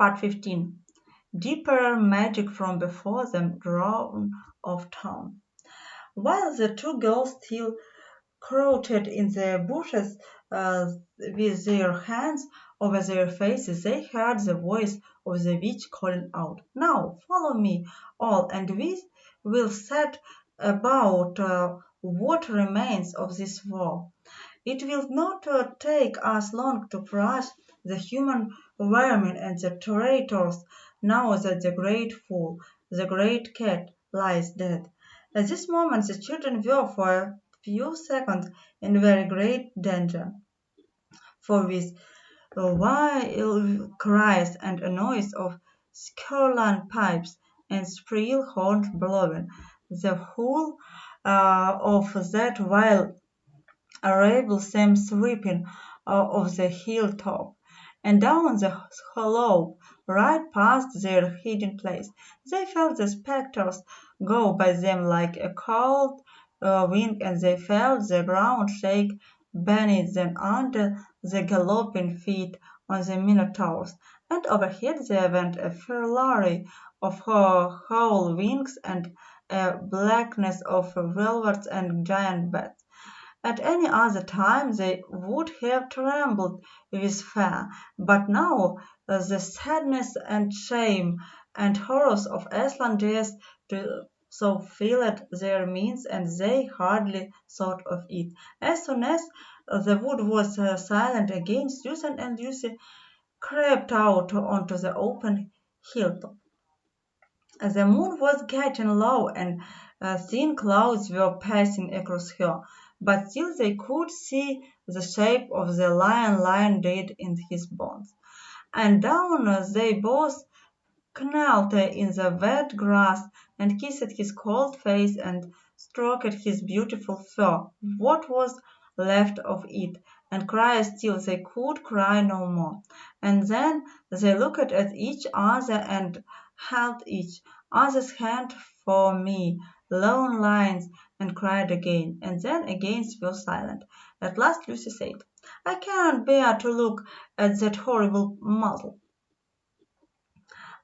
Part 15. Deeper magic from before them drawn of town. While the two girls still crouched in the bushes with their hands over their faces, they heard the voice of the witch calling out, "Now follow me all, and we will set about what remains of this war. It will not take us long to crush the human vermin and the traitors now that the great fool, the great cat, lies dead." At this moment the children were for a few seconds in very great danger, for with wild cries and a noise of skirlan pipes and shrill horns blowing, the whole of that wild arable came sweeping of the hilltop, and down the hollow, right past their hiding place. They felt the spectres go by them like a cold wind, and they felt the ground shake beneath them under the galloping feet on the minotaurs, and overhead there went a flurry of whole wings and a blackness of velvets and giant bats. At any other time they would have trembled with fear, but now the sadness and shame and horrors of Iceland days to so filled their minds, and they hardly thought of it. As soon as the wood was silent again, Susan and Lucy crept out onto the open hilltop. The moon was getting low, and thin clouds were passing across her, but still they could see the shape of the lion lying dead in his bones. And down they both knelt in the wet grass and kissed his cold face and stroked his beautiful fur, what was left of it, and cried till they could cry no more. And then they looked at each other and held each other's hand for me, long lines, and cried again, and then again were silent. At last Lucy said, "I cannot bear to look at that horrible muzzle.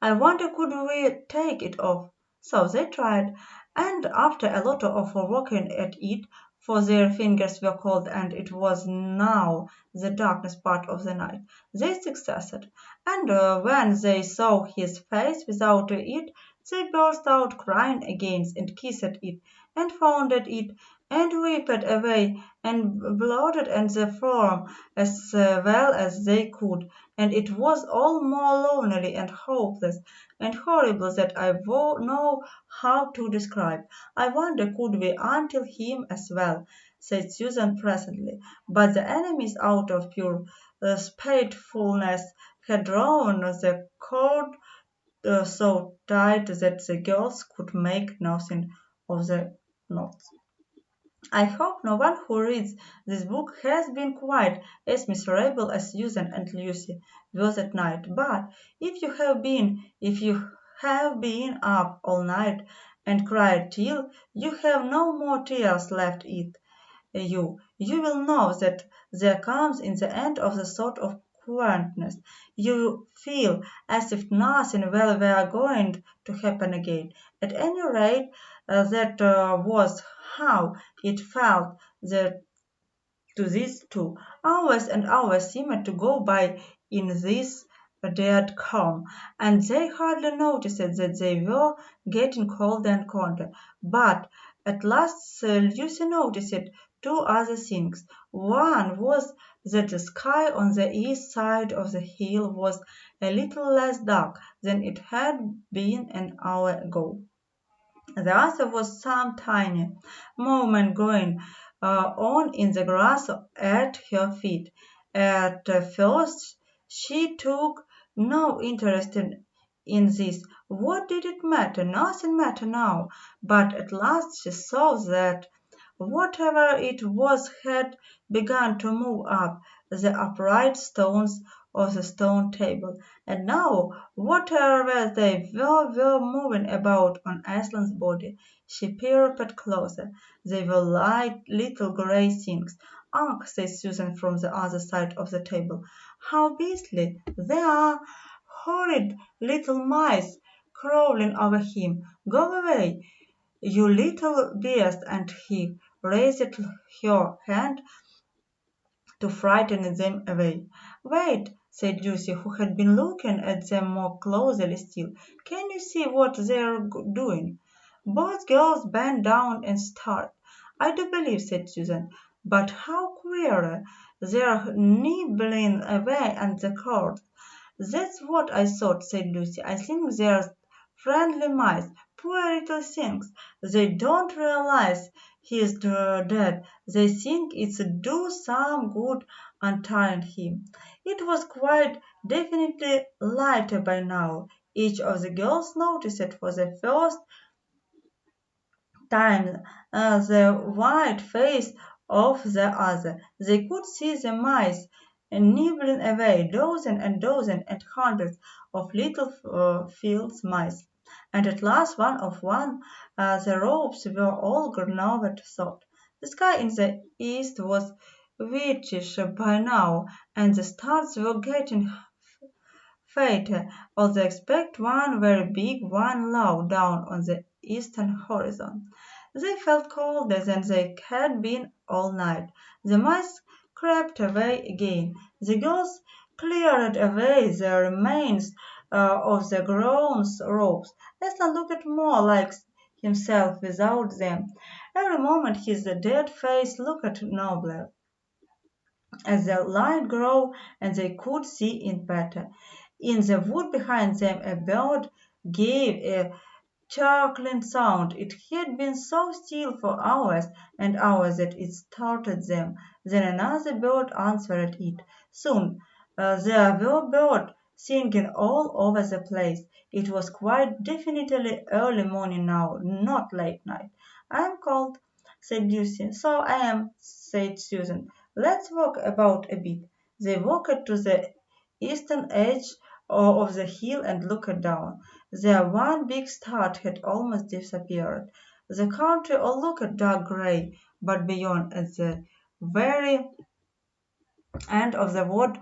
I wonder could we take it off." So they tried, and after a lot of working at it, for their fingers were cold and it was now the darkest part of the night, they succeeded. And when they saw his face without it, they burst out crying again and kissed it and fondled it and wept away and bloated at the form as well as they could, and it was all more lonely and hopeless and horrible that I know how to describe. "I wonder could we until him as well," said Susan presently, but the enemies out of pure spitefulness had drawn the cord so tight that the girls could make nothing of the knots. I hope no one who reads this book has been quite as miserable as Susan and Lucy were that night, but if you have been up all night and cried till you have no more tears left you will know that there comes in the end of the sort of quietness you feel as if nothing well were going to happen again. At any rate, that was how it felt that to these two. Hours and hours seemed to go by in this dead calm, and they hardly noticed that they were getting colder and colder. But at last Lucy noticed two other things. One was that the sky on the east side of the hill was a little less dark than it had been an hour ago. The other was some tiny movement going on in the grass at her feet. At first she took no interest in this. What did it matter? Nothing mattered now. But at last she saw that whatever it was had begun to move up the upright stones of the stone table, and now whatever they were moving about on Aslan's body. She peered closer. They were light little grey things. "Ugh," said Susan from the other side of the table. "How beastly they are! horrid little mice crawling over him. Go away, you little beast, and he raised her hand to frighten them away. Wait, said Lucy, who had been looking at them more closely still. Can you see what they're doing? Both girls bent down and stared. I do believe, said Susan, but how queer! They're nibbling away at the cord. That's what I thought, said Lucy. I think they're friendly mice, poor little things. They don't realize he's dead. They think it's do some good untying him. It was quite definitely lighter by now. Each of the girls noticed it for the first time the white face of the other. They could see the mice nibbling away, dozens and dozens and hundreds of little field mice. And at last, the ropes were all grown to salt. The sky in the east was whitish by now, and the stars were getting fainter, although expect one very big one low down on the eastern horizon. They felt colder than they had been all night. The mice crept away again. The girls cleared away the remains of the grown ropes. Aslan looked more like himself without them. Every moment his dead face looked nobler. As the light grew and they could see it better. In the wood behind them a bird gave a chuckling sound. It had been so still for hours and hours that it startled them. Then another bird answered it. Soon there were birds singing all over the place. It was quite definitely early morning now, not late night. I'm cold, said Lucy. So I am, said Susan. Let's walk about a bit. They walked to the eastern edge of the hill and looked down. There one big star had almost disappeared. The country all looked dark grey, but beyond, at the very end of the wood,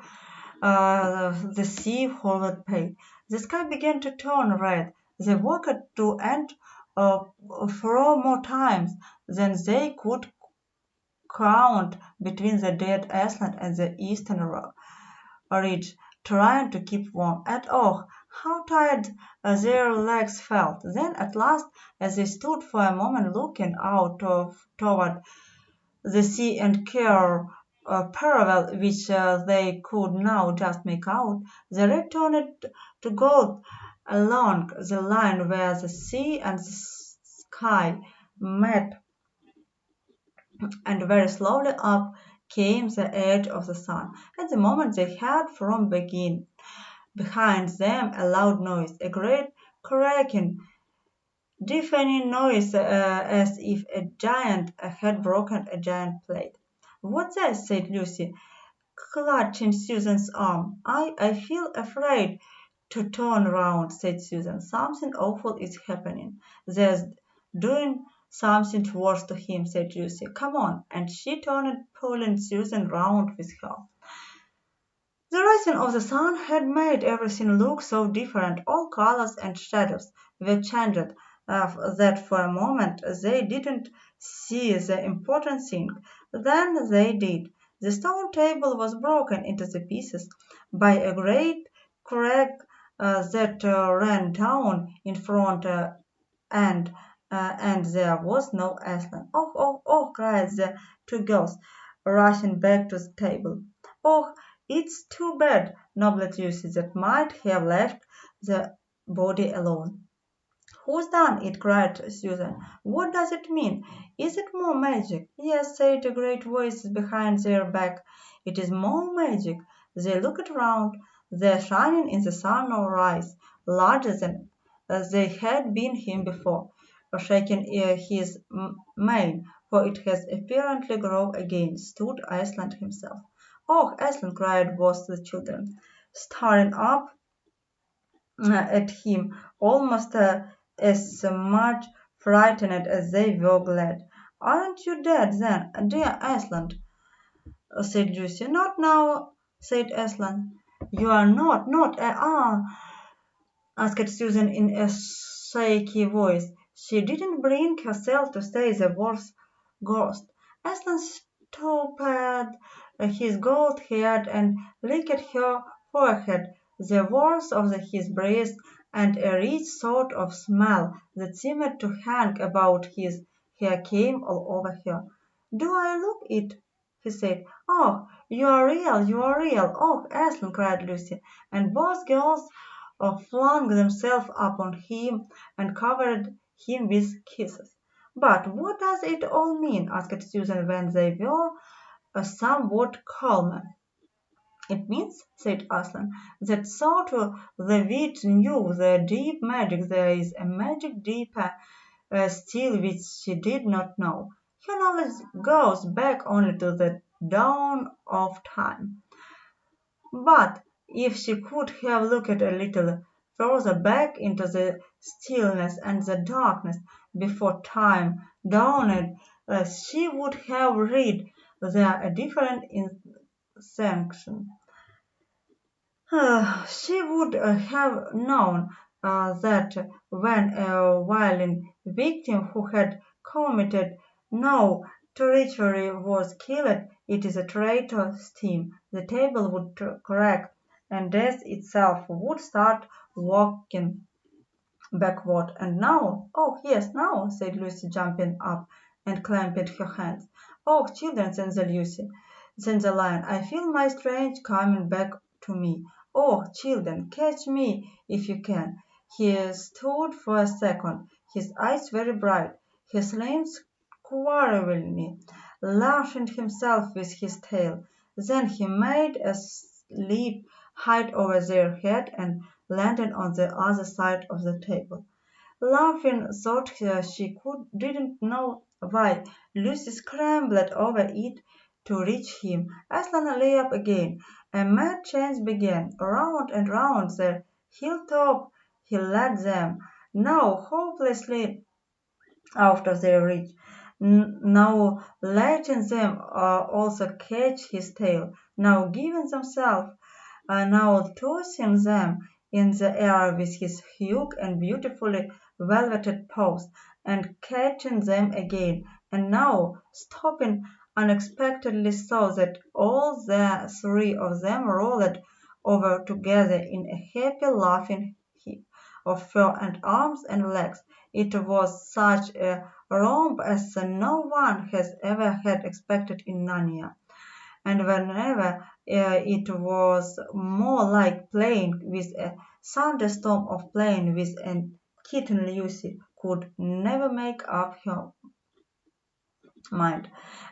the sea hovered pale. The sky began to turn red. They walked to and fro more times than they could count between the dead Iceland and the eastern ridge, trying to keep warm. And oh, how tired their legs felt. Then at last, as they stood for a moment looking toward the sea and care parallel which they could now just make out, the red turned to gold along the line where the sea and the sky met, and very slowly up came the edge of the sun. At the moment they heard from behind them a loud noise, a great cracking, deafening noise, as if a giant had broken a giant plate. "What's that?" said Lucy, clutching Susan's arm. I feel afraid to turn round, said Susan. "Something awful is happening. There's doing something worse to him," said Lucy. "Come on." And she turned, pulling Susan round with her. The rising of the sun had made everything look so different. All colors and shadows were changed, that for a moment they didn't see the important thing. Then they did. The stone table was broken into the pieces by a great crack that ran down in front, and there was no Aslan. "Oh, oh, oh!" cried the two girls, rushing back to the table. "Oh, it's too bad," nodded Lucy. "That might have left the body alone." "Who's done it?" cried Susan. "What does it mean? Is it more magic?" "Yes," said a great voice behind their back. "It is more magic." They looked round. There, shining in the sunrise, larger than they had been him before, shaking his mane, for it has apparently grown again, stood Iceland himself. "Oh, Iceland!" cried both the children, staring up at him, almost as much frightened as they were glad. "Aren't you dead, then, dear Iceland?" said Lucy. "Not now," said Aslan. "You are not, not, asked Susan in a shaky voice. She didn't bring herself to say the word ghost. Aslan stooped his gold head and licked her forehead, the warmth of his breast, and a rich sort of smell that seemed to hang about his hair came all over her. "Do I look it?" he said. "Oh, you are real, you are real! Oh, Aslan!" cried Lucy, and both girls flung themselves upon him and covered him with kisses. "But what does it all mean?" asked Susan when they were somewhat calmer. "It means," said Aslan, "that so too the witch knew the deep magic. There is a magic deeper still which she did not know. Her knowledge goes back only to the dawn of time. But if she could have looked a little further back into the stillness and the darkness before time dawned, she would have read there a different instinction. She would have known that when a violin victim who had committed no treachery was killed, it is a traitor steam. The table would crack, and death itself would start walking backward. And now, oh yes, now, said Lucy, jumping up and clapping her hands. Oh, children, said the lion, I feel my strength coming back to me. Oh, children, catch me if you can. He stood for a second, his eyes very bright, his limbs quarrelly, lashing himself with his tail. Then he made a leap high over their head and landed on the other side of the table. Laughing thought she didn't know why. Lucy scrambled over it to reach him. Aslan lay up again. A mad chase began. Round and round the hilltop he led them, now hopelessly out of their reach, now letting them also catch his tail, now giving themselves now tossing them in the air with his huge and beautifully velveted paws, and catching them again, and now stopping unexpectedly so that all the three of them rolled over together in a happy laughing heap of fur and arms and legs. It was such a romp as no one has ever had expected in Narnia, and whenever it was more like playing with a thunderstorm of playing with a kitten. Lucy could never make up her mind.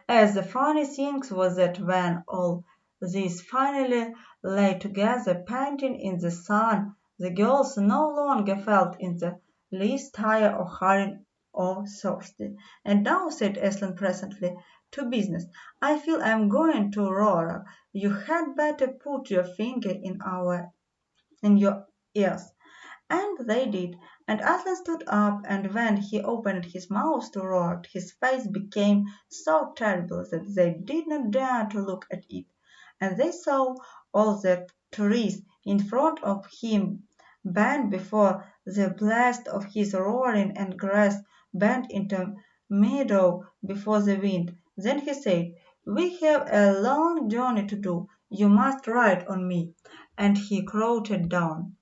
As the funny thing was that when all these finally lay together panting in the sun, the girls no longer felt in the least tired or hurried or thirsty. "And now," said Aslan presently, "to business. I feel I'm going to roar. You had better put your finger in your ears." And they did, and Aslan stood up, and when he opened his mouth to roar, his face became so terrible that they did not dare to look at it, and they saw all the trees in front of him bend before the blast of his roaring, and grass bent into meadow before the wind. Then he said, "We have a long journey to do. You must ride on me." And he crouched down,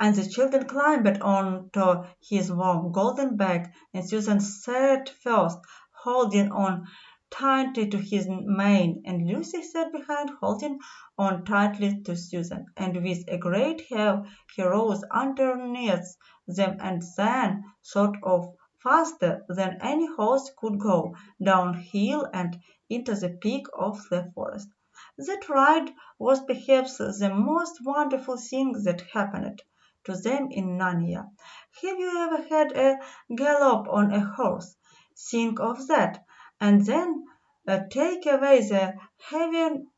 and the children climbed onto his warm golden back, and Susan sat first, holding on tightly to his mane, and Lucy sat behind, holding on tightly to Susan, and with a great heave he rose underneath them, and then, sort of faster than any horse could go, downhill and into the peak of the forest. That ride was perhaps the most wonderful thing that happened to them in Narnia. Have you ever had a gallop on a horse? Think of that, and then take away the heavy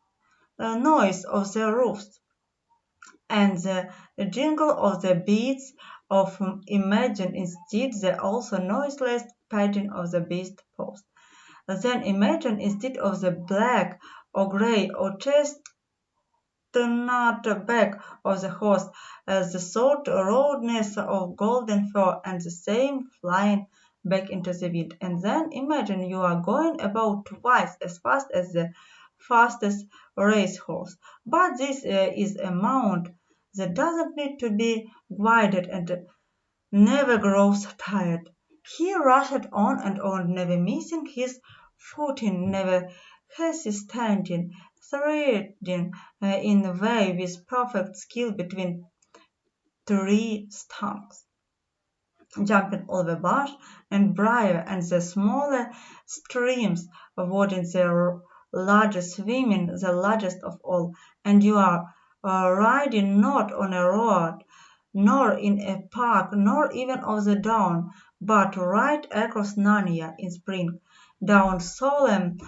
noise of the roofs and the jingle of the beads of imagine instead the also noiseless padding of the beast post. Then imagine instead of the black or grey or chestnut back of the horse, the soft roundness of golden fur, and the same flying back into the wind. And then imagine you are going about twice as fast as the fastest racehorse. But this is a mount that doesn't need to be guided and never grows tired. He rushed on, never missing his footing, never hesitating, threading in the way with perfect skill between three stumps, jumping over bush and briar and the smaller streams, avoiding the largest, swimming the largest of all. And you are riding not on a road, nor in a park, nor even on the down, but right across Narnia in spring, down solemn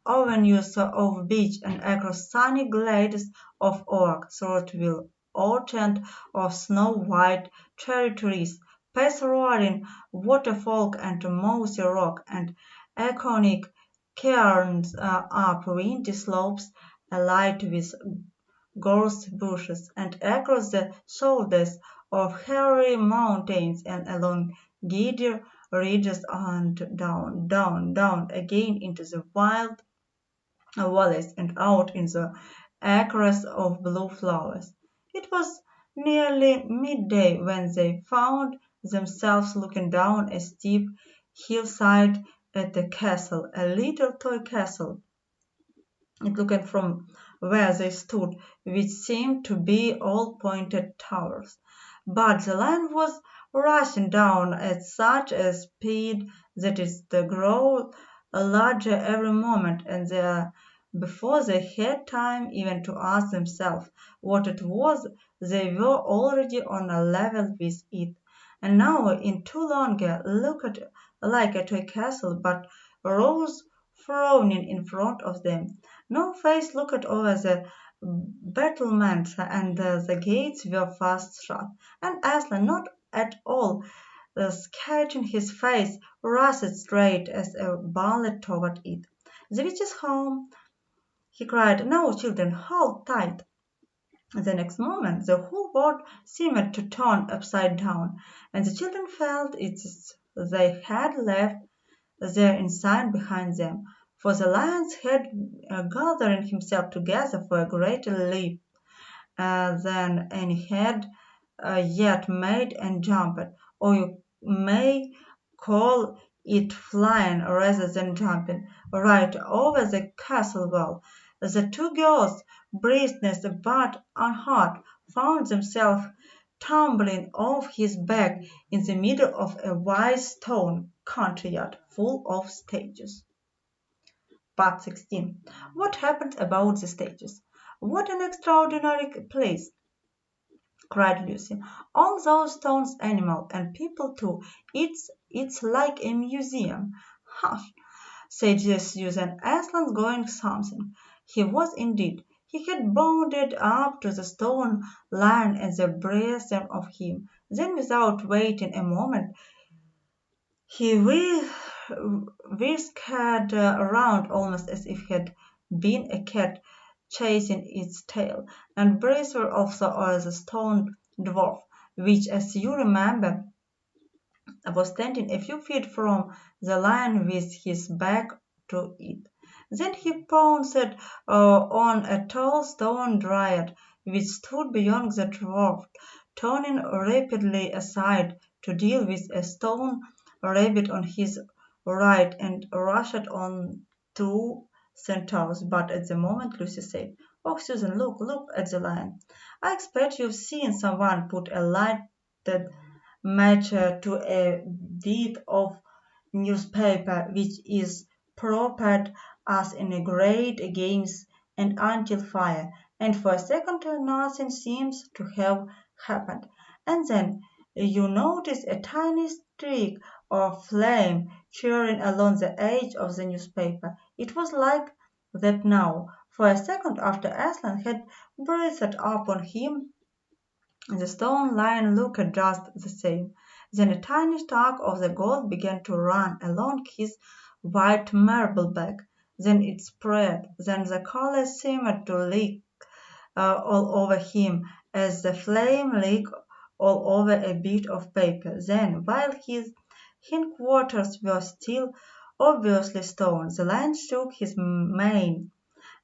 avenues of beech and across sunny glades of oak, through orchard of snow-white cherry trees, past roaring waterfall and mossy rock, and iconic cairns up windy slopes alight with gorse bushes, and across the shoulders of hairy mountains and along giddy ridges and down again into the wild valleys and out in the acres of blue flowers. It was nearly midday when they found themselves looking down a steep hillside at the castle, a little toy castle looking from where they stood, which seemed to be all pointed towers. But the lion was rushing down at such a speed that it grew larger every moment, and before they had time even to ask themselves what it was, they were already on a level with it. And now, in too longer looked like a toy castle, but rose frowning in front of them. No face looked over the battlements, and the gates were fast shut. And Aslan, not at all sketching his face, rushed straight as a bullet toward it. "The witch is home!" he cried. "Now, children, hold tight!" The next moment the whole world seemed to turn upside down, and the children felt it they had left their inside behind them, for the lion had gathering himself together for a greater leap than any had yet made and jumped, or you may call it flying rather than jumping, right over the castle wall. The two girls, breathless but unhurt, found themselves tumbling off his back in the middle of a wide stone courtyard full of stages. Part 16. What happened about the stages? What an extraordinary place! Cried Lucy. All those stones, animals, and people too. It's like a museum. Hush, said Susan. Aslan's going something. He was indeed. He had bounded up to the stone lion and the brace of him. Then, without waiting a moment, he whisked around almost as if he had been a cat chasing its tail, and braced also as a stone dwarf, which, as you remember, was standing a few feet from the lion with his back to it. Then he pounced on a tall stone dryad which stood beyond the dwarf, turning rapidly aside to deal with a stone rabbit on his right, and rushed on two centaurs. But at the moment Lucy said, "Oh, Susan, look at the lion. I expect you've seen someone put a lighted match to a bit of newspaper which is propped us in a great games and until fire, and for a second nothing seems to have happened, and then you notice a tiny streak of flame cheering along the edge of the newspaper. It was like that now. For a second after Aslan had breathed upon him, the stone lion looked just the same. Then a tiny stalk of the gold began to run along his white marble back. Then it spread. Then the color seemed to leak all over him as the flame leaked all over a bit of paper. Then, while his hindquarters were still obviously stone, the lion shook his mane,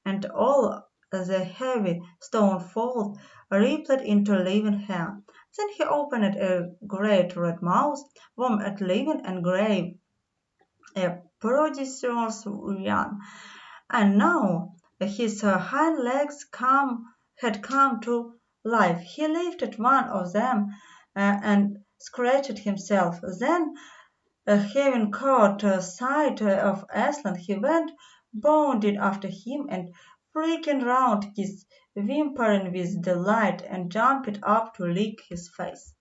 and all the heavy stone falls rippled into living hair. Then he opened a great red mouth, warm at living and grave, a prodigious yawn. And now his hind legs had come to life. He lifted one of them and scratched himself. Then, having caught sight of Aslan, he went bounded after him and freaking round his whimpering with delight and jumped up to lick his face.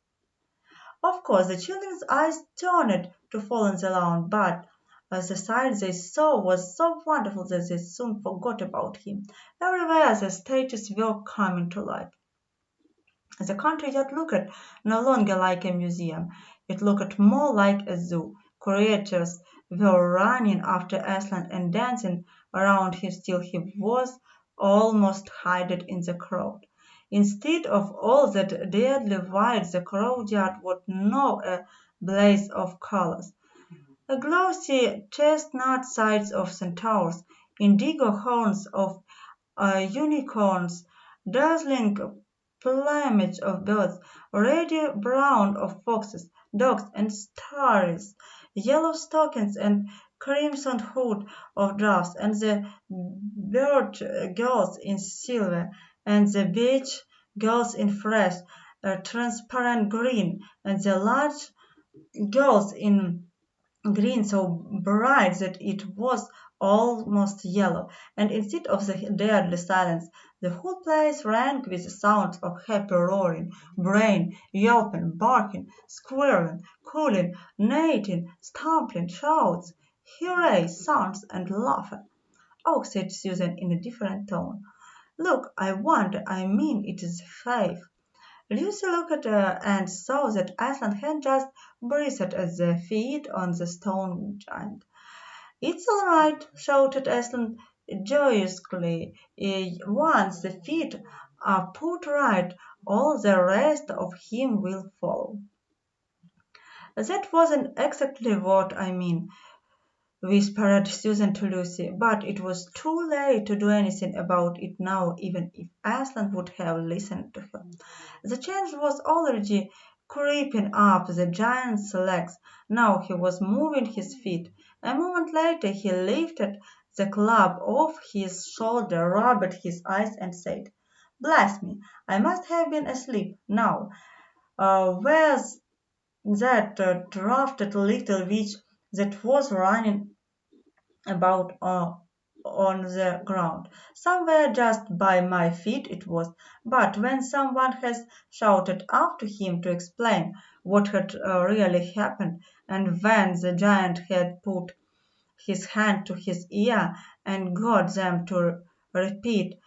Of course, the children's eyes turned to fall on the lawn, but the sight they saw was so wonderful that they soon forgot about him. Everywhere the statues were coming to life. The country yet looked no longer like a museum. It looked more like a zoo. Creatures were running after Aslan and dancing around him till he was almost hidden in the crowd. Instead of all that deadly white, the crowdyard was now a blaze of colors. The glossy chestnut sides of centaurs, indigo horns of unicorns, dazzling plumage of birds, ruddy brown of foxes, dogs, and starries, yellow stockings and crimson hood of doves, and the bird girls in silver, and the beach girls in fresh, transparent green, and the large girls in green so bright that it was almost yellow, and instead of the deadly silence, the whole place rang with the sounds of happy roaring, braying, yelping, barking, squealing, calling, neighing, stamping, shouts, hooray, sounds, and laughter. Oh, said Susan in a different tone. Look, I mean, it is five. Lucy looked and saw that Aslan had just breathed at the feet on the stone giant. "It's all right," shouted Aslan joyously. "Once the feet are put right, all the rest of him will follow." "That wasn't exactly what I mean," whispered Susan to Lucy, but it was too late to do anything about it now, even if Aslan would have listened to her. The change was already creeping up the giant's legs. Now he was moving his feet. A moment later he lifted the club off his shoulder, rubbed his eyes, and said, "Bless me, I must have been asleep. Now, where's that drafted little witch that was running about on the ground? Somewhere just by my feet it was." But when someone had shouted after him to explain what had really happened, and when the giant had put his hand to his ear and got them to repeat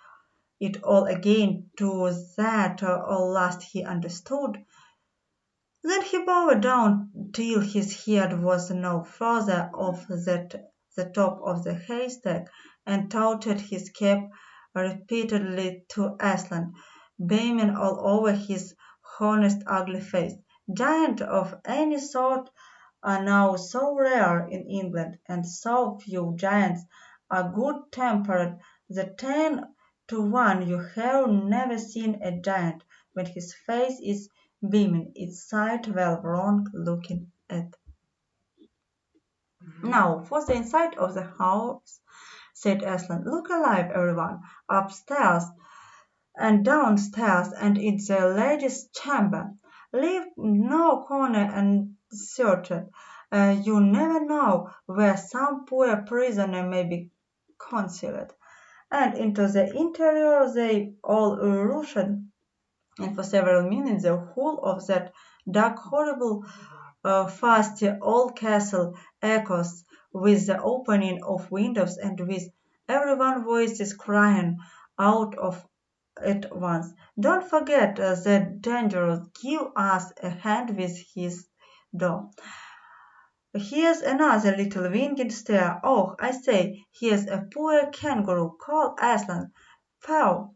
it all again to that last he understood, then he bowed down till his head was no further off the top of the haystack, and touched his cap repeatedly to Aslan, beaming all over his honest ugly face. Giants of any sort are now so rare in England, and so few giants are good-tempered that 10 to 1 you have never seen a giant when his face is beaming. It's sight well wrong looking at. "Now for the inside of the house," said Aslan. "Look alive, everyone, upstairs and downstairs and in the ladies' chamber. Leave no corner unsearched. You never know where some poor prisoner may be concealed." And into the interior they all rushed, and for several minutes the whole of that dark, horrible, fast old castle echoes with the opening of windows and with everyone's voices crying out of at once, "Don't forget the dangerous! Give us a hand with his door! Here's another little winged stair! Oh, I say, here's a poor kangaroo! Call Aslan! Pow!"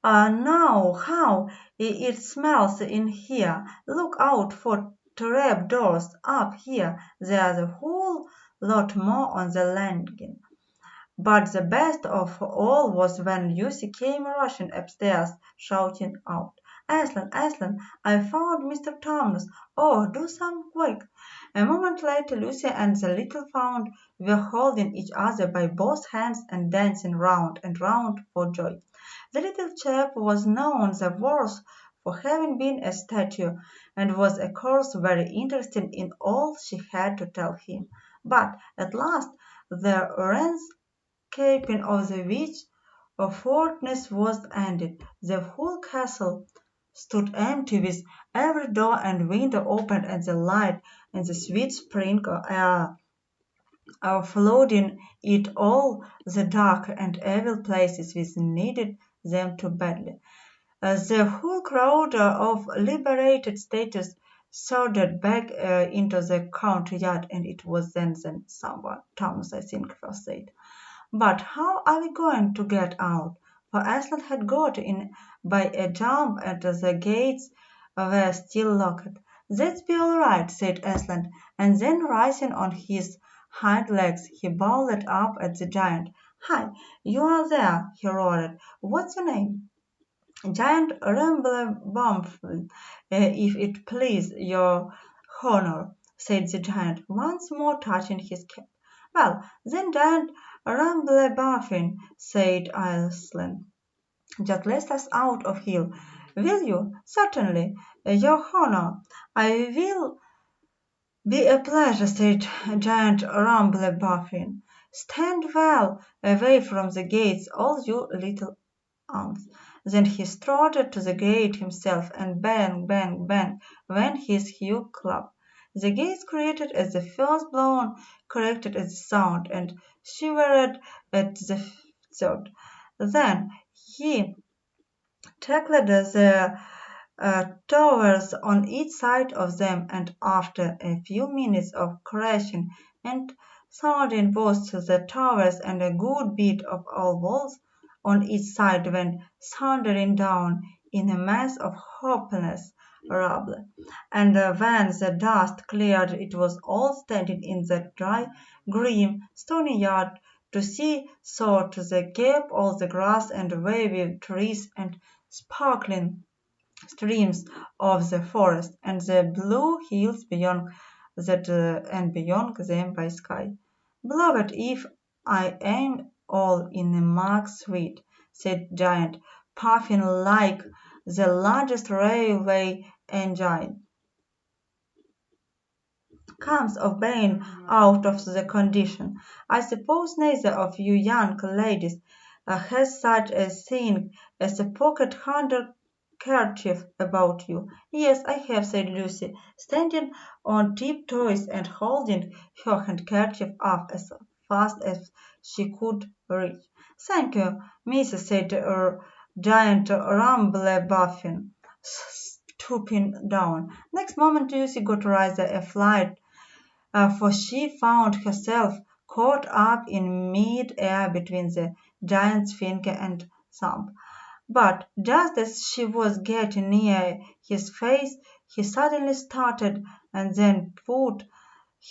Now, how it smells in here. Look out for trap doors up here. There's a whole lot more on the landing. But the best of all was when Lucy came rushing upstairs, shouting out, "Aslan, Aslan, I found Mr. Thomas! Oh, do some quick!" A moment later Lucy and the little fawn were holding each other by both hands and dancing round and round for joy. The little chap was none the worse for having been a statue, and was of course very interested in all she had to tell him. But at last the escaping of the witch fortress was ended. The whole castle stood empty, with every door and window open, and the light and the sweet spring air flooding it. All the dark and evil places which needed them too badly. The whole crowd of liberated statues surged back into the courtyard, and it was then someone, Thomas, I think, first said, "But how are we going to get out?" For Aslan had got in by a jump, and the gates were still locked. "That's be all right," said Aslan, and then rising on his hind legs he bowled up at the giant. "Hi, you are there!" he roared. "What's your name?" "Giant Rumblebumble, if it please your honour," said the giant, once more touching his cap. "Well, then, Giant Rumblebuffin," said Aslan, "just let us out of here, will you?" "Certainly, your honour. I will be a pleasure," said Giant Rumblebuffin. "Stand well away from the gates, all you little ants." Then he strode to the gate himself, and bang, bang, bang went his huge club. The gates creaked at the first blow, cracked at the sound, and shivered at the third. Then he tackled the towers on each side of them, and after a few minutes of crashing and sounding, both the towers and a good bit of old walls on each side went thundering down in a mass of hopeless rubble. And when the dust cleared, it was all standing in the dry, grim, stony yard to see through to the gap all the grass and wavy trees and sparkling streams of the forest, and the blue hills beyond that, and beyond them by sky. "Beloved, if I am all in a mug sweet," said Giant, puffing like the largest railway engine comes of being out of the condition. "I suppose neither of you young ladies has such a thing as a pocket handkerchief about you." "Yes, I have," said Lucy, standing on tiptoes and holding her handkerchief up as fast as she could reach. "Thank you, Mrs.," said Giant Rumblebuffin, stooping down. Next moment Lucy got rather a flight, for she found herself caught up in mid-air between the giant's finger and thumb. But just as she was getting near his face, he suddenly started and then put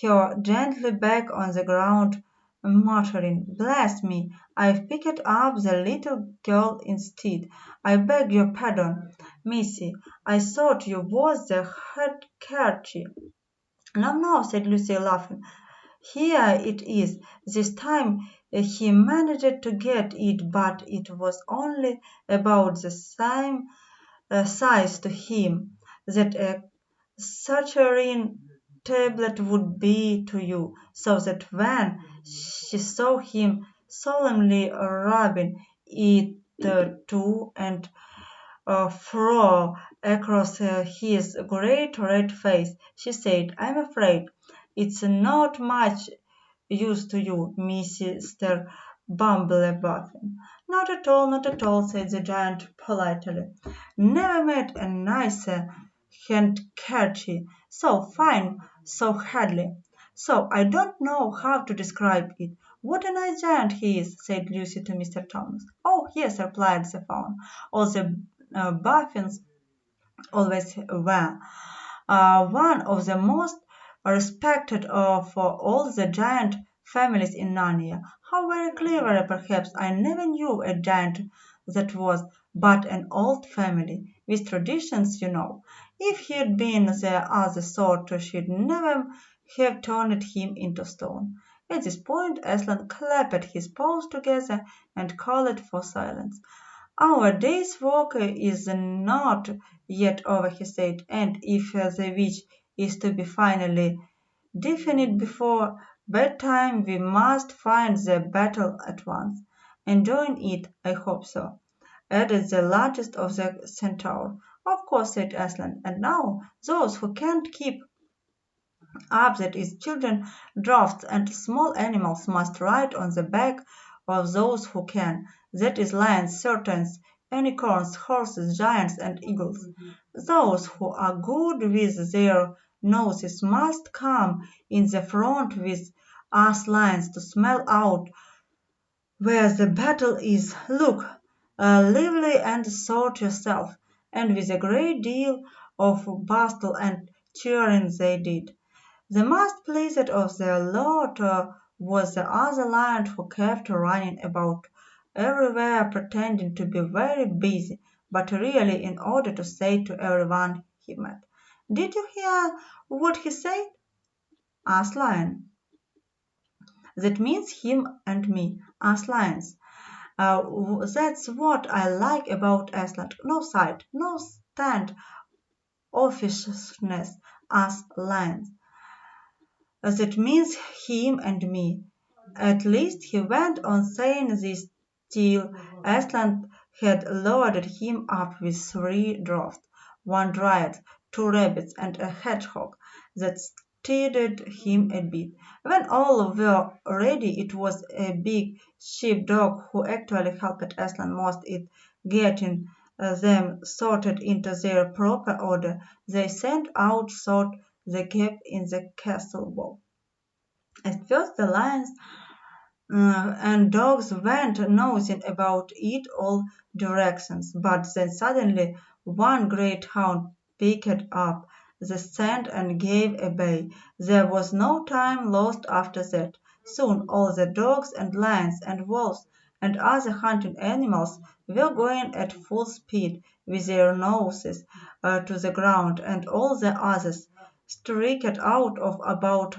her gently back on the ground, muttering, "Bless me, I've picked up the little girl instead. I beg your pardon, Missy. I thought you was the handkerchief." "No, no," said Lucy, laughing. "Here it is. This time he managed to get it, but it was only about the same size to him that a saccharine tablet would be to you, so that when she saw him solemnly rubbing it to and fro across his great red face, she said, "I'm afraid it's not much use to you, Mr. Bumblebuffin." "Not at all, not at all," said the giant politely. "Never met a nicer handkerchief. So fine, so handly, so I don't know how to describe it. "What a nice giant he is," said Lucy to Mr. Thomas. "Oh, yes," replied the fawn. All the Buffins always were. One of the most respected of all the giant families in Narnia. How very clever, perhaps I never knew a giant that was but an old family, with traditions, you know. If he'd been the other sort, she'd never have turned him into stone. At this point, Aslan clapped his paws together and called for silence. "Our day's work is not yet over," he said, "and if the witch is to be finally defeated before bedtime, we must find the battle at once." "And join it, I hope so," added the largest of the centaurs. "Of course," said Aslan, "and now those who can't keep up, that is, children, drafts, and small animals, must ride on the back of those who can, that is, lions, serpents, unicorns, horses, giants, and eagles. Those who are good with their noses must come in the front with us lions to smell out where the battle is. Look, lively and sort yourself." And with a great deal of bustle and cheering they did. The most pleased of the lot was the other lion, who kept running about everywhere pretending to be very busy, but really in order to say to everyone he met. "Did you hear what he said?" asked Lion. "That means him and me, us lions. That's what I like about Iceland. No side, no stand offishness, us lions. That means him and me." At least he went on saying this till Iceland had loaded him up with 3 drafts, 1 dryad, 2 rabbits, and a hedgehog that steadied him a bit. When all were ready, it was a big sheepdog who actually helped Iceland most in getting them sorted into their proper order. They sent out through the gap in the castle wall. At first the lions and dogs went nosing about it all directions, but then suddenly one great hound picked up the scent and gave a bay. There was no time lost after that. Soon all the dogs and lions and wolves and other hunting animals were going at full speed with their noses to the ground, and all the others, streaked out of about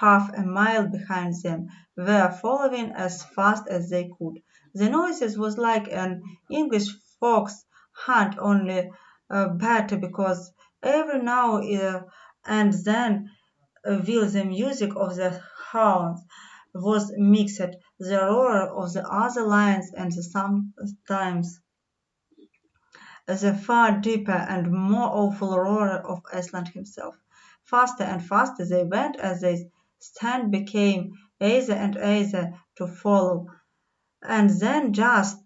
half a mile behind them, were following as fast as they could. The noises was like an English fox hunt, only better, because every now and then with the music of the hounds was mixed the roar of the other lions and sometimes the far deeper and more awful roar of Iceland himself. Faster and faster they went as their stand became easier and easier to follow, and then just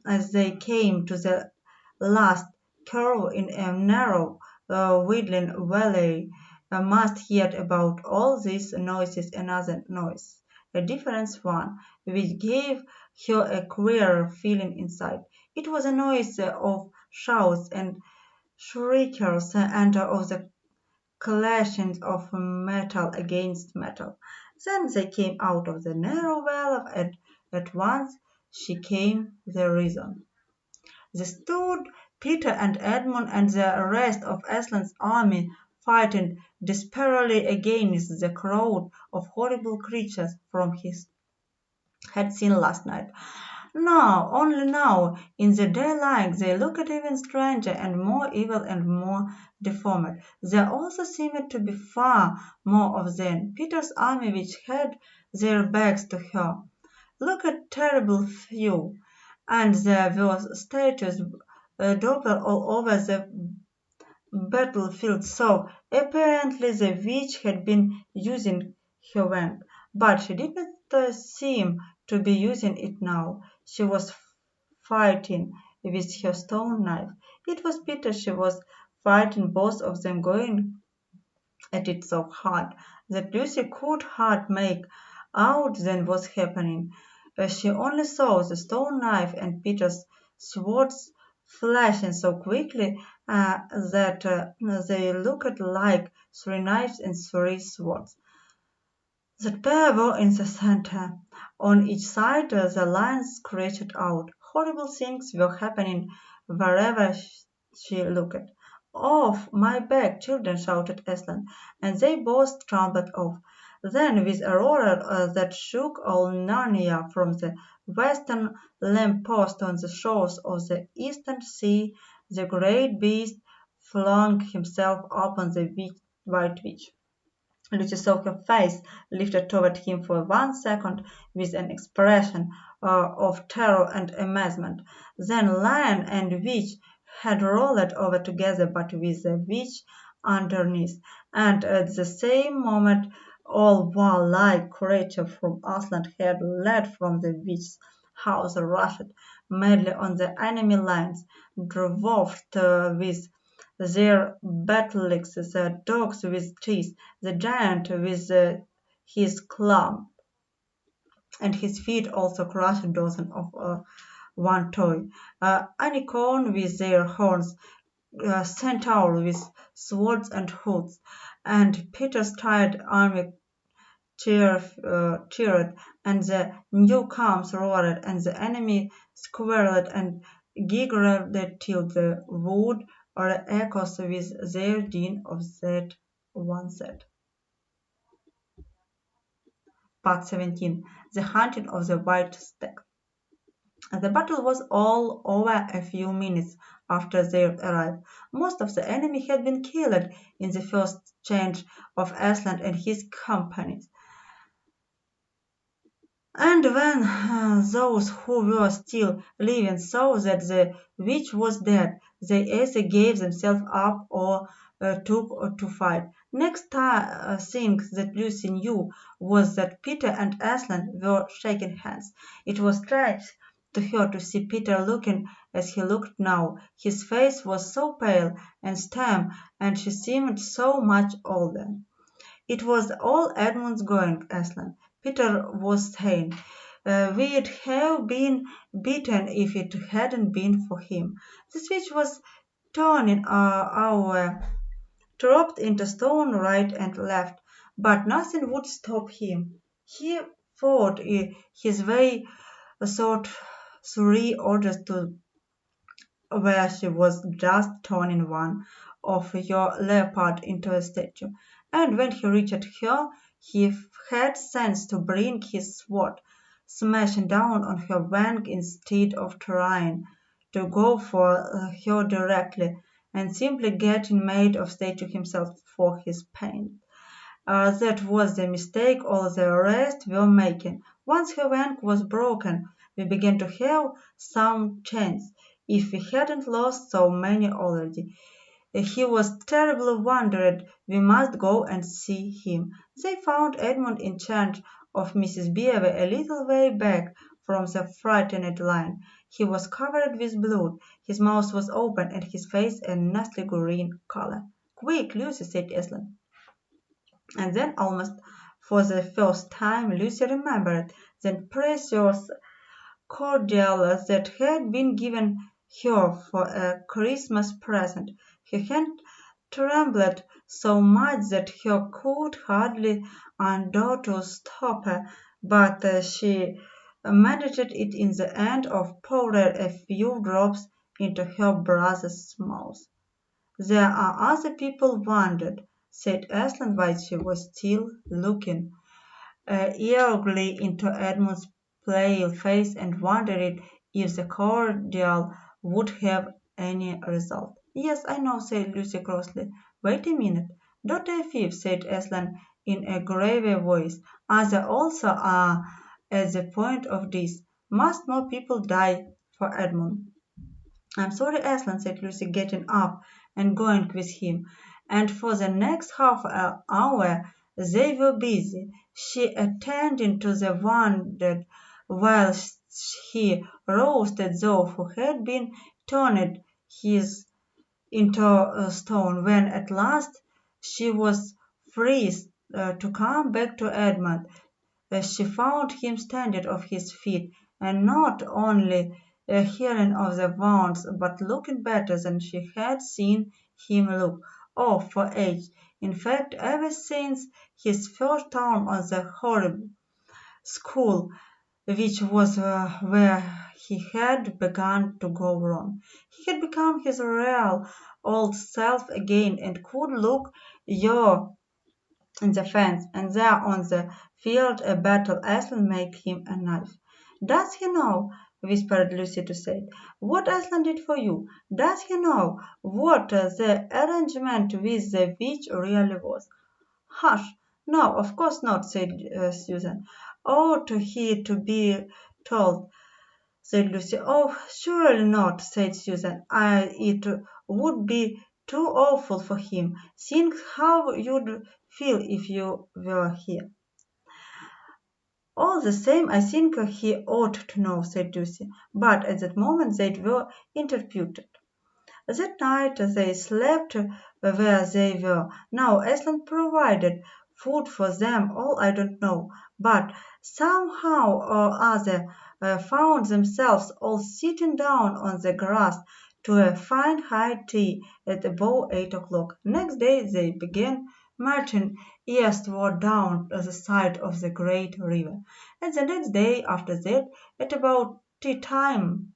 as they came to the last curve in a narrow, winding valley, must heard about all these noises another noise, a different one, which gave her a queer feeling inside. It was a noise of shouts and shrieks and of the clashing of metal against metal. Then they came out of the narrow valley, and at once she came the reason. They stood Peter and Edmund and the rest of Aslan's army fighting desperately against the crowd of horrible creatures from his had seen last night. Now, only now, in the daylight, they looked even stranger and more evil and more deformed. There also seemed to be far more of them. Peter's army, which had their backs to her, looked terrible few, and there were statues dappled all over the battlefield, so apparently the witch had been using her wand. But she didn't seem to be using it now. She was fighting with her stone knife. It was Peter she was fighting, both of them going at it so hard that Lucy could hard make out than was happening. She only saw the stone knife and Peter's swords flashing so quickly that they looked like three knives and three swords. The pair were in the center. On each side the lines scratched out. Horrible things were happening wherever she looked. "Off my back, children!" shouted Aslan, and they both trembled off. Then, with a roar that shook all Narnia from the western lamppost on the shores of the eastern sea, the great beast flung himself upon the white witch. Lucy saw her face lifted toward him for 1 second with an expression of terror and amazement. Then lion and witch had rolled over together, but with the witch underneath, and at the same moment all warlike creatures from Aslan had led from the witch's house rushed madly on the enemy lines, dwarfed with their battleaxes, the dogs with teeth, the giant with his club, and his feet also crushed a dozen of one toy. Unicorn with their horns, centaur with swords and hoods, and Peter's tired army cheered, and the newcomers roared, and the enemy squealed and giggled till the wood echoes with their din of that one set. Part 17. The Hunting of the White Stag. The battle was all over a few minutes after their arrival. Most of the enemy had been killed in the first change of Aslan and his companions. And when those who were still living saw that the witch was dead, they either gave themselves up or took to flight. Next thing that Lucy knew was that Peter and Aslan were shaking hands. It was strange to her to see Peter looking as he looked now. His face was so pale and stern, and she seemed so much older. It was all Edmund's going, Aslan. Peter was saying. We'd have been beaten if it hadn't been for him. The switch was turning our dropped into stone right and left, but nothing would stop him. He fought his way through 3 orders to where she was just turning one of your leopard into a statue, and when he reached her, he had sense to bring his sword, smashing down on her wing instead of trying to go for her directly, and simply getting made of statue himself for his pain. That was the mistake all the rest were making. Once her wing was broken, we began to have some chance, if we hadn't lost so many already. He was terribly worried. We must go and see him. They found Edmund in charge of Mrs. Beaver a little way back from the frightened lion. He was covered with blood. His mouth was open and his face a nasty green color. "Quick, Lucy," said Aslan. And then, almost for the first time, Lucy remembered the precious cordial that had been given her for a Christmas present. Her hand trembled so much that her could hardly undo to stop her, but she managed it in the end of poured a few drops into her brother's mouth. "There are other people wounded," said Aslan while she was still looking eagerly into Edmund's pale face and wondered if the cordial would have any result. "Yes, I know," said Lucy crossly. "Wait a minute. Dr. Fifth," said Aslan in a graver voice. "Others also are at the point of death. Must more people die for Edmund?" "I'm sorry, Aslan," said Lucy, getting up and going with him, and for the next half hour they were busy, she attending to the wounded while he roasted those who had been turned his into stone. When at last she was free to come back to Edmund, she found him standing on his feet, and not only healing of the wounds, but looking better than she had seen him look. Oh, for age! In fact, ever since his first term on the horrible school, which was where he had begun to go wrong. He had become his real old self again and could look you in the fence, and there on the field a battle Aslan made him a knife. Does he know, whispered Lucy to Said, what Aslan did for you? Does he know what the arrangement with the witch really was? Hush! No, of course not, said Susan. Ought he to be told? Said Lucy. Oh, surely not, said Susan. It would be too awful for him. Think how you'd feel if you were here. All the same, I think he ought to know, said Lucy. But at that moment they were interrupted. That night they slept where they were. Now Aslan provided food for them all I don't know, but somehow or other found themselves all sitting down on the grass to a fine high tea at about 8 o'clock. Next day they began marching eastward down the side of the great river, and the next day after that, at about tea time,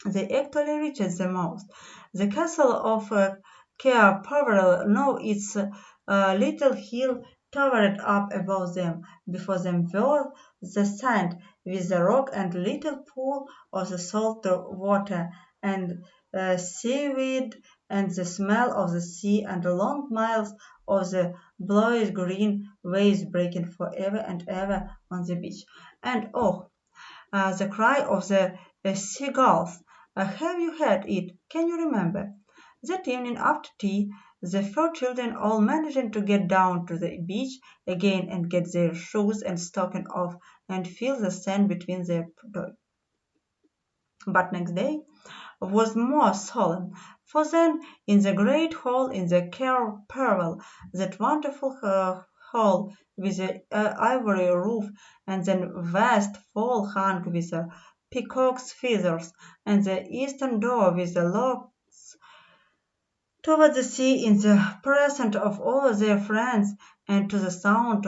they actually reached the most. The castle of Cair Paravel, now its little hill towered up above them. Before them were the sand with the rock and little pool of the salt water and seaweed and the smell of the sea and long miles of the bluish green waves breaking forever and ever on the beach. And oh, the cry of the seagulls. Have you heard it? Can you remember? That evening after tea, the four children all managed to get down to the beach again and get their shoes and stockings off and feel the sand between their toes. But next day was more solemn, for then in the great hall in the Cair Paravel, that wonderful hall with the ivory roof and the vast fall hung with peacock's feathers, and the eastern door with the locks toward the sea in the presence of all their friends, and to the sound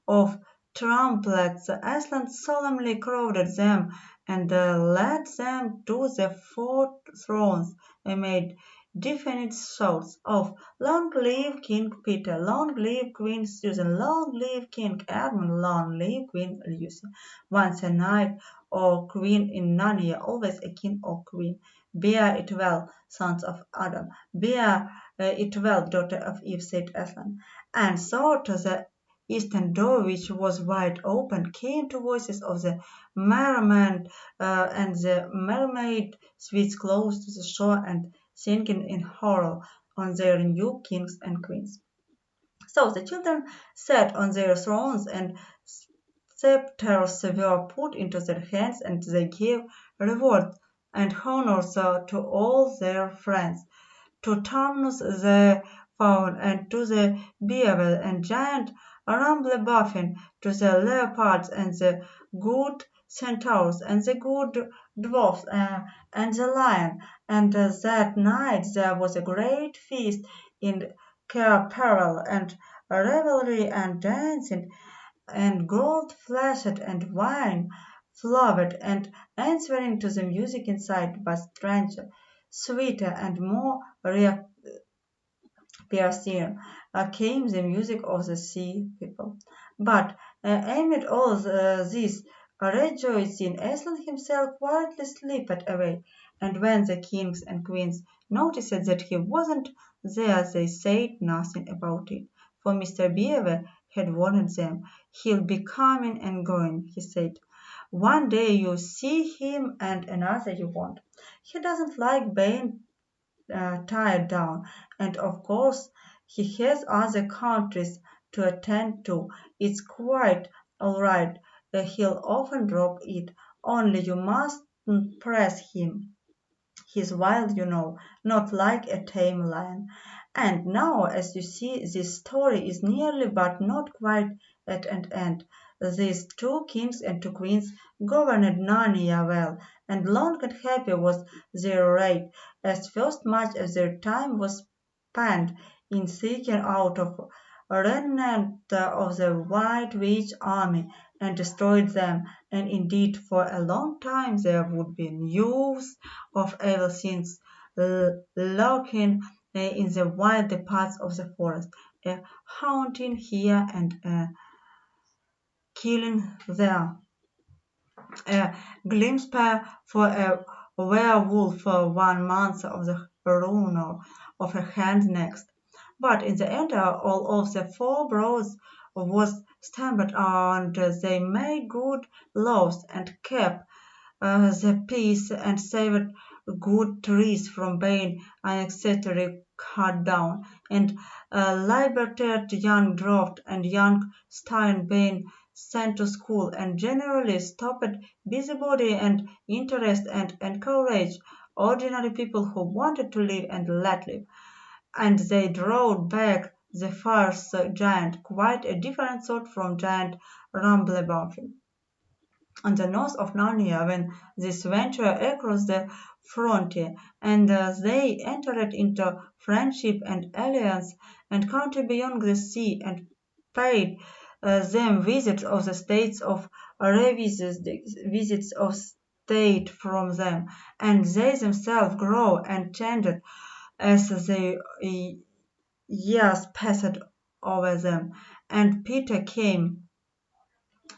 of trumpets, Aslan solemnly crowded them and led them to the four thrones amid deafening shouts of "Long live King Peter! Long live Queen Susan! Long live King Edmund! Long live Queen Lucy!" Once a knight or queen in Narnia, always a king or queen. Bear it well, sons of Adam. Bear it well, daughter of Eve, said Aslan. And so to the eastern door, which was wide open, came two voices of the merman and the mermaid, switched close to the shore and sinking in horror on their new kings and queens. So the children sat on their thrones, and scepters were put into their hands, and they gave rewards and honors to all their friends, to Tamnus the fawn, and to the beaver and giant Rumblebuffin, to the leopards and the good centaurs and the good dwarfs and the lion. And that night there was a great feast in Cair Paravel, and revelry and dancing and gold flashed and wine flowed, and answering to the music inside was stranger, sweeter, and more piercing came the music of the sea people. But amid all this rejoicing, Aslan himself quietly slipped away, and when the kings and queens noticed that he wasn't there, they said nothing about it, for Mr. Beaver had warned them. He'll be coming and going, he said. One day you see him and another you won't. He doesn't like being tied down, and of course he has other countries to attend to. It's quite all right. He'll often drop it, only you mustn't press him. He's wild, you know, not like a tame lion. And now, as you see, this story is nearly but not quite at an end. these two kings and two queens governed Narnia well, and long and happy was their reign, as first much of their time was spent in seeking out of remnant of the White Witch army and destroyed them, and indeed for a long time there would be news of evil things lurking in the wild parts of the forest, haunting here and killing there. A glimpse for a werewolf for 1 month of the ruin of a hand next. But in the end, all of the four bros was stamped and they made good laws and kept the peace and saved good trees from being unnecessarily cut down, and liberated young dwarfs and young stallion being sent to school, and generally stopped busybody and interest and encouraged ordinary people who wanted to live and let live. And they drove back the first giant, quite a different sort from giant Rumblebuffin on the north of Narnia when this venture across the frontier, and they entered into friendship and alliance and country beyond the sea and paid them visits of the states of visits of state from them, and they themselves grow and changed as the years passed over them. And Peter came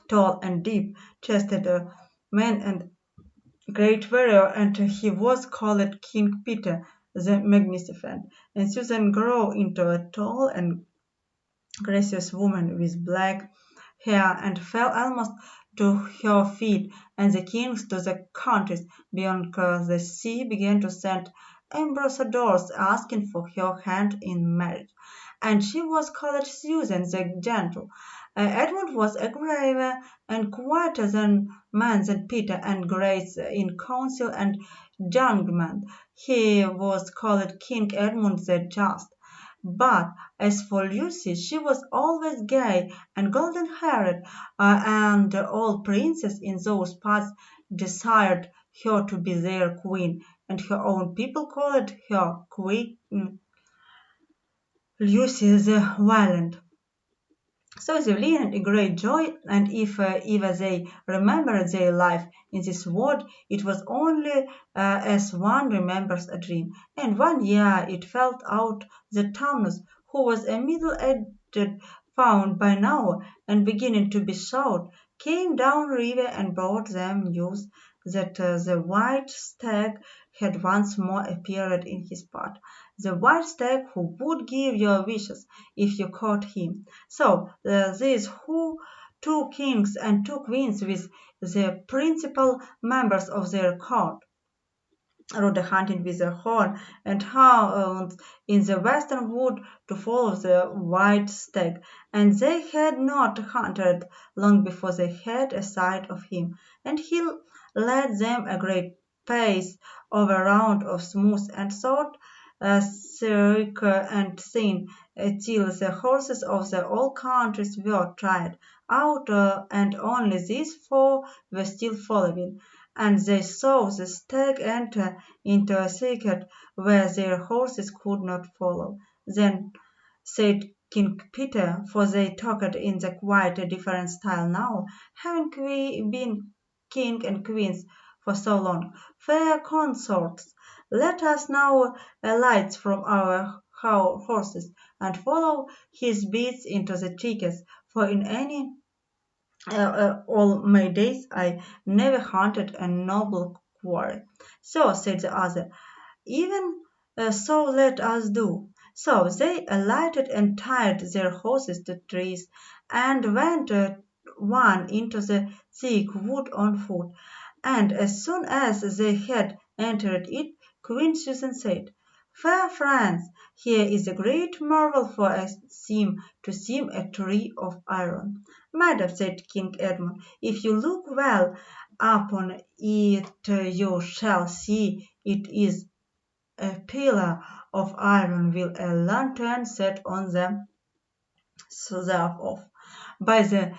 tall and deep-chested man and great warrior, and he was called King Peter the Magnificent. And Susan grew into a tall and gracious woman with black hair and fell almost to her feet, and the kings to the countries beyond the sea began to send ambassadors asking for her hand in marriage. And she was called Susan the Gentle. Edmund was a graver and quieter than man than Peter, and great in council and judgment. He was called King Edmund the Just. But as for Lucy, she was always gay and golden-haired, and all princes in those parts desired her to be their queen, and her own people called her Queen Lucy the Violent. So they lived in great joy, and if ever they remembered their life in this world, it was only as one remembers a dream. And one year it fell out that Thomas, who was a middle-aged found by now and beginning to be stout, came down river and brought them news that the white stag had once more appeared in his path. The white stag who would give your wishes if you caught him. So these two kings and two queens with the principal members of their court rode hunting with a horn and hounds in the western wood to follow the white stag, and they had not hunted long before they had a sight of him, and he led them a great pace over a round of smooth and short cirque and thin, till the horses of the old countries were tried out, and only these four were still following, and they saw the stag enter into a thicket where their horses could not follow. Then said King Peter, for they talked in the quite a different style now, having been king and queens for so long, fair consorts, let us now alight from our horses and follow his beats into the thickets, for in any all my days I never hunted a noble quarry. So said the other, even so let us do. So they alighted and tied their horses to trees, and went one into the thick wood on foot. And as soon as they had entered it, Queen Susan said, "Fair friends, here is a great marvel for a to seem a tree of iron." "Madam," said King Edmund, "if you look well upon it you shall see it is a pillar of iron with a lantern set on the thereof. By the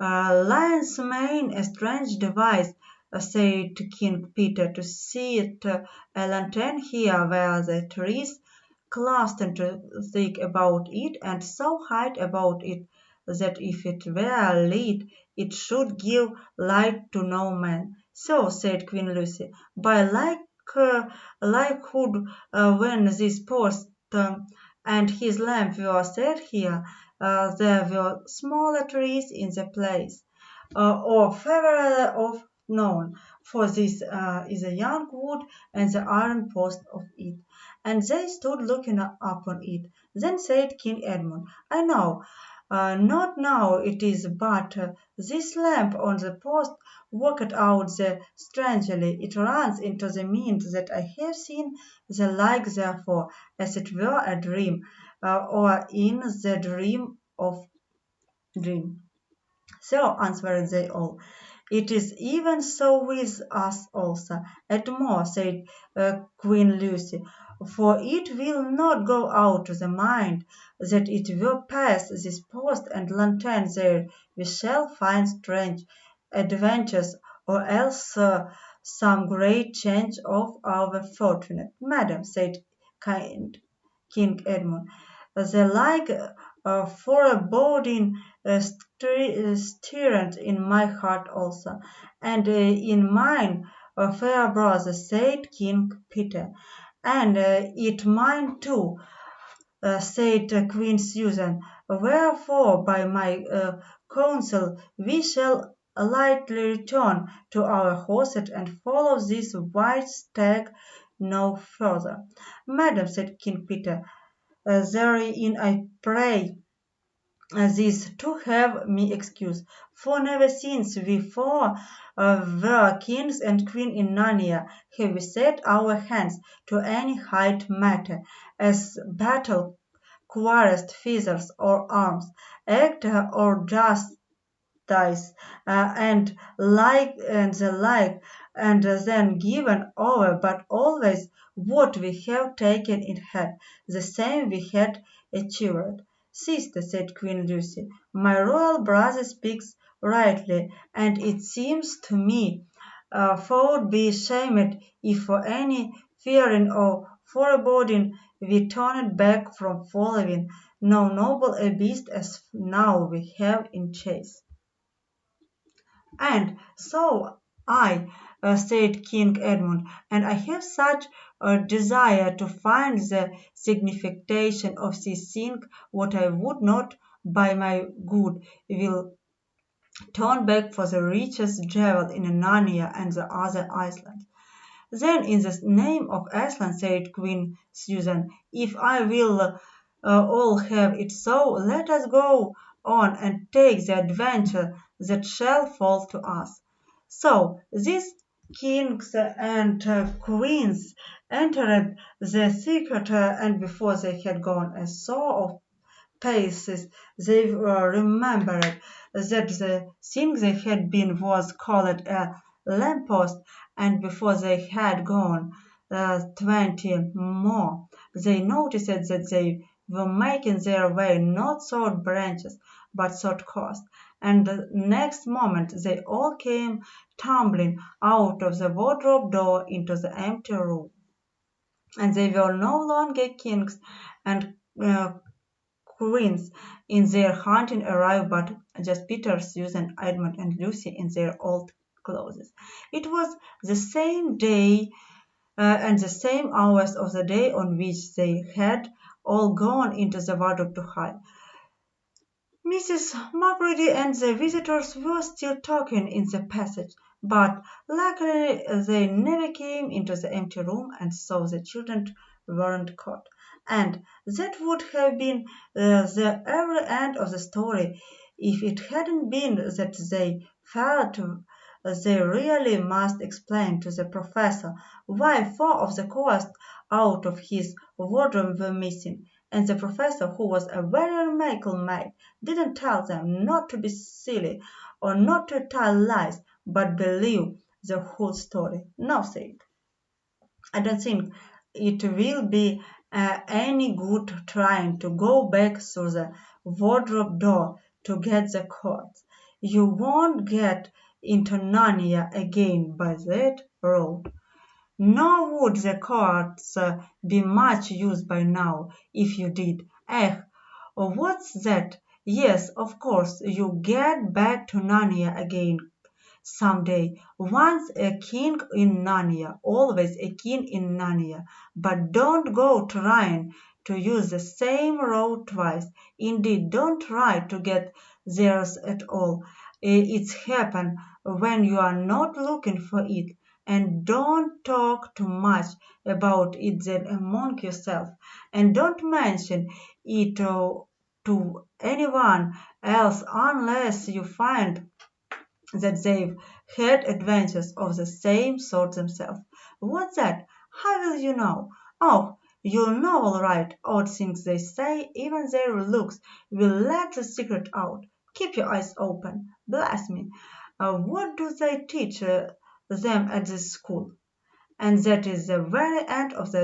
Lion's mane, a strange device, said King Peter, to sit a lantern here where the trees clustered too thick about it and so high about it that if it were lit it should give light to no man. So, said Queen Lucy, by likelihood, when this post and his lamp were set here, there were smaller trees in the place, or fairer of known, for this is a young wood and the iron post of it. And they stood looking upon it. Then said King Edmund, I know, not now it is, but this lamp on the post worked out the strangely. It runs into the means that I have seen the like therefore, as it were a dream, or in the dream. So answered they all. It is even so with us also. And more, said Queen Lucy, for it will not go out to the mind that it will pass this post and lantern there. We shall find strange adventures, or else some great change of our fortune. Madam, said kind King Edmund, the like foreboding stirred in my heart also, and in mine, fair brother, said King Peter, and it mine too, said Queen Susan. Wherefore, by my counsel, we shall lightly return to our horses and follow this white stag no further. Madam, said King Peter, therein I pray this to have me excuse, for never since we four were kings and queen in Narnia have we set our hands to any height matter, as battle, quarrels, feathers, or arms, act or just dice, and the like, and then given over, but always what we have taken in hand, the same we had achieved. Sister, said Queen Lucy, my royal brother speaks rightly, and it seems to me, for be shamed if for any fearing or foreboding we turned back from following no noble a beast as now we have in chase. And so I, said King Edmund, and I have such a desire to find the signification of this thing, what I would not, by my good will, turn back for the richest jewel in Narnia and the other islands. Then, in the name of Aslan, said Queen Susan, if I will all have it so, let us go on and take the adventure that shall fall to us. So these kings and queens entered the thicket, and before they had gone a sort of paces, they remembered that the thing they had been was called a lamppost, and before they had gone 20 more, they noticed that they were making their way not through branches, but through coast, and the next moment they all came tumbling out of the wardrobe door into the empty room. And they were no longer kings and queens in their hunting arrive, but just Peter, Susan, Edmund, and Lucy in their old clothes. It was the same day and the same hours of the day on which they had all gone into the wardrobe to hide. Mrs. Mulready and the visitors were still talking in the passage, but luckily they never came into the empty room, and so the children weren't caught. And that would have been the very end of the story if it hadn't been that they felt they really must explain to the professor why four of the coast out of his wardrobe were missing, and the professor, who was a very remarkable man, didn't tell them not to be silly or not to tell lies, but believe the whole story. No, said, I don't think it will be any good trying to go back through the wardrobe door to get the cords. You won't get into Narnia again by that rule. Nor would the cards be much use by now if you did. What's that? Yes, of course, you get back to Narnia again some day. Once a king in Narnia, always a king in Narnia. But don't go trying to use the same road twice. Indeed, don't try to get theirs at all. It's happen when you are not looking for it. And don't talk too much about it then among yourself. And don't mention it to anyone else unless you find that they've had adventures of the same sort themselves. What's that? How will you know? Oh, you'll know all right. Odd things they say, even their looks will let the secret out. Keep your eyes open. Bless me. What do they teach them at this school? And that is the very end of the